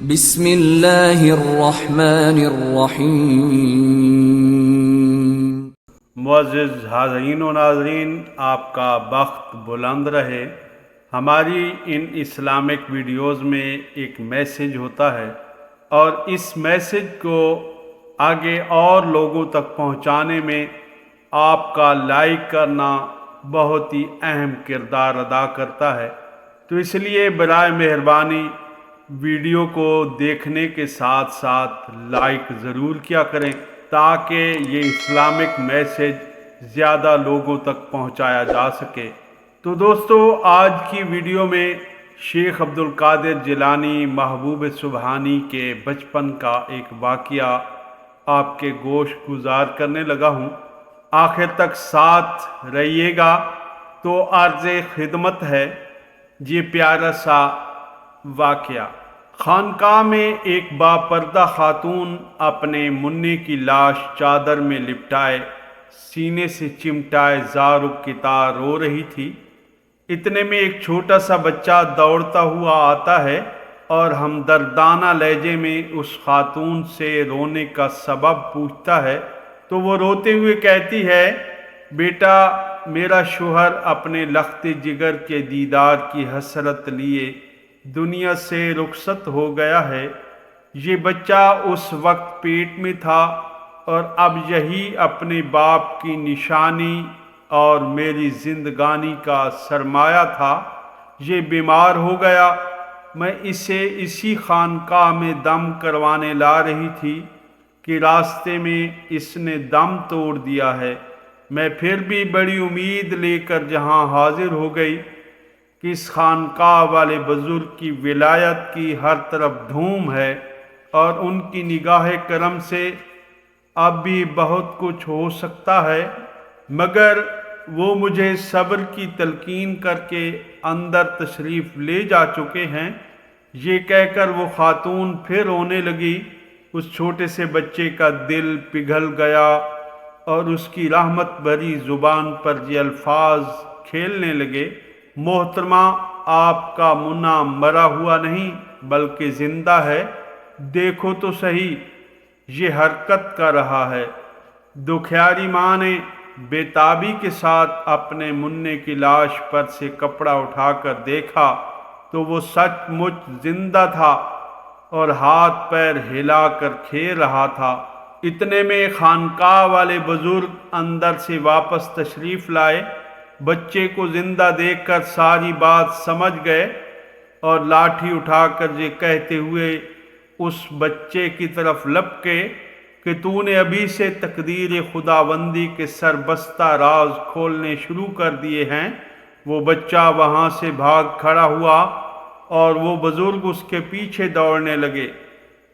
بسم اللہ الرحمن الرحیم۔ معزز حاضرین و ناظرین، آپ کا بخت بلند رہے۔ ہماری ان اسلامک ویڈیوز میں ایک میسج ہوتا ہے اور اس میسج کو آگے اور لوگوں تک پہنچانے میں آپ کا لائک کرنا بہت ہی اہم کردار ادا کرتا ہے۔ تو اس لیے برائے مہربانی ویڈیو کو دیکھنے کے ساتھ ساتھ لائک ضرور کیا کریں تاکہ یہ اسلامک میسج زیادہ لوگوں تک پہنچایا جا سکے۔ تو دوستو، آج کی ویڈیو میں شیخ عبدالقادر جیلانی محبوب سبحانی کے بچپن کا ایک واقعہ آپ کے گوش گزار کرنے لگا ہوں۔ آخر تک ساتھ رہیے گا۔ تو عرض خدمت ہے یہ پیارا سا واقعہ۔ خانقاہ میں ایک باپردہ خاتون اپنے منی کی لاش چادر میں لپٹائے سینے سے چمٹائے زار و کتار رو رہی تھی۔ اتنے میں ایک چھوٹا سا بچہ دوڑتا ہوا آتا ہے اور ہمدردانہ لہجے میں اس خاتون سے رونے کا سبب پوچھتا ہے تو وہ روتے ہوئے کہتی ہے، بیٹا، میرا شوہر اپنے لخت جگر کے دیدار کی حسرت لیے دنیا سے رخصت ہو گیا ہے۔ یہ بچہ اس وقت پیٹ میں تھا اور اب یہی اپنے باپ کی نشانی اور میری زندگانی کا سرمایہ تھا۔ یہ بیمار ہو گیا، میں اسے اسی خانقاہ میں دم کروانے لا رہی تھی کہ راستے میں اس نے دم توڑ دیا ہے۔ میں پھر بھی بڑی امید لے کر جہاں حاضر ہو گئی کہ اس خانقاہ والے بزرگ کی ولایت کی ہر طرف دھوم ہے اور ان کی نگاہ کرم سے اب بھی بہت کچھ ہو سکتا ہے، مگر وہ مجھے صبر کی تلقین کر کے اندر تشریف لے جا چکے ہیں۔ یہ کہہ کر وہ خاتون پھر رونے لگی۔ اس چھوٹے سے بچے کا دل پگھل گیا اور اس کی رحمت بھری زبان پر یہ الفاظ کھیلنے لگے، محترمہ، آپ کا منا مرا ہوا نہیں بلکہ زندہ ہے، دیکھو تو صحیح، یہ حرکت کر رہا ہے۔ دکھیاری ماں نے بے تابی کے ساتھ اپنے منع کی لاش پر سے کپڑا اٹھا کر دیکھا تو وہ سچ مچ زندہ تھا اور ہاتھ پیر ہلا کر کھیل رہا تھا۔ اتنے میں خانقاہ والے بزرگ اندر سے واپس تشریف لائے، بچے کو زندہ دیکھ کر ساری بات سمجھ گئے اور لاٹھی اٹھا کر یہ کہتے ہوئے اس بچے کی طرف لپکے کہ تو نے ابھی سے تقدیر خداوندی کے سربستہ راز کھولنے شروع کر دیے ہیں۔ وہ بچہ وہاں سے بھاگ کھڑا ہوا اور وہ بزرگ اس کے پیچھے دوڑنے لگے۔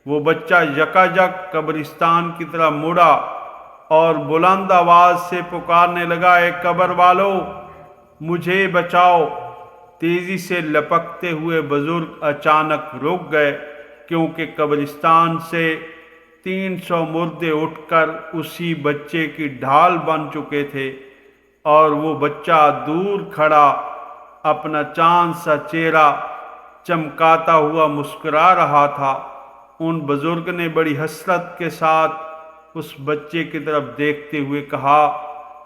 وہ بچہ یکایک قبرستان کی طرف مڑا اور بلند آواز سے پکارنے لگا، اے قبر والو، مجھے بچاؤ۔ تیزی سے لپکتے ہوئے بزرگ اچانک رک گئے کیونکہ قبرستان سے 300 مردے اٹھ کر اسی بچے کی ڈھال بن چکے تھے اور وہ بچہ دور کھڑا اپنا چاند سا چہرہ چمکاتا ہوا مسکرا رہا تھا۔ ان بزرگ نے بڑی حسرت کے ساتھ اس بچے کی طرف دیکھتے ہوئے کہا،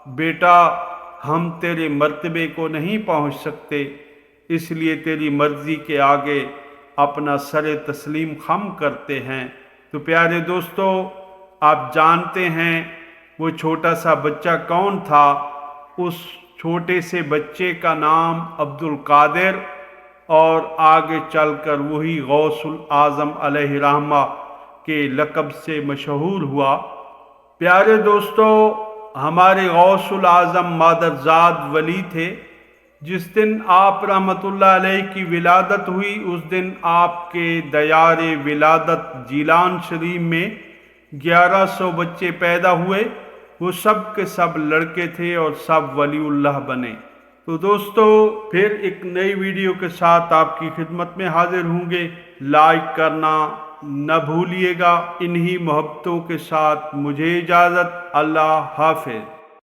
بیٹا، ہم تیرے مرتبے کو نہیں پہنچ سکتے، اس لیے تیری مرضی کے آگے اپنا سر تسلیم خم کرتے ہیں۔ تو پیارے دوستو، آپ جانتے ہیں وہ چھوٹا سا بچہ کون تھا؟ اس چھوٹے سے بچے کا نام عبدالقادر اور آگے چل کر وہی غوث الاعظم علیہ رحمہ کے لقب سے مشہور ہوا۔ پیارے دوستو، ہمارے غوث الاعظم مادرزاد ولی تھے۔ جس دن آپ رحمۃ اللہ علیہ کی ولادت ہوئی اس دن آپ کے دیار ولادت جیلان شریف میں 1100 بچے پیدا ہوئے۔ وہ سب کے سب لڑکے تھے اور سب ولی اللہ بنے۔ تو دوستو، پھر ایک نئی ویڈیو کے ساتھ آپ کی خدمت میں حاضر ہوں گے۔ لائک کرنا نہ بھولیے گا۔ انہی محبتوں کے ساتھ مجھے اجازت۔ اللہ حافظ۔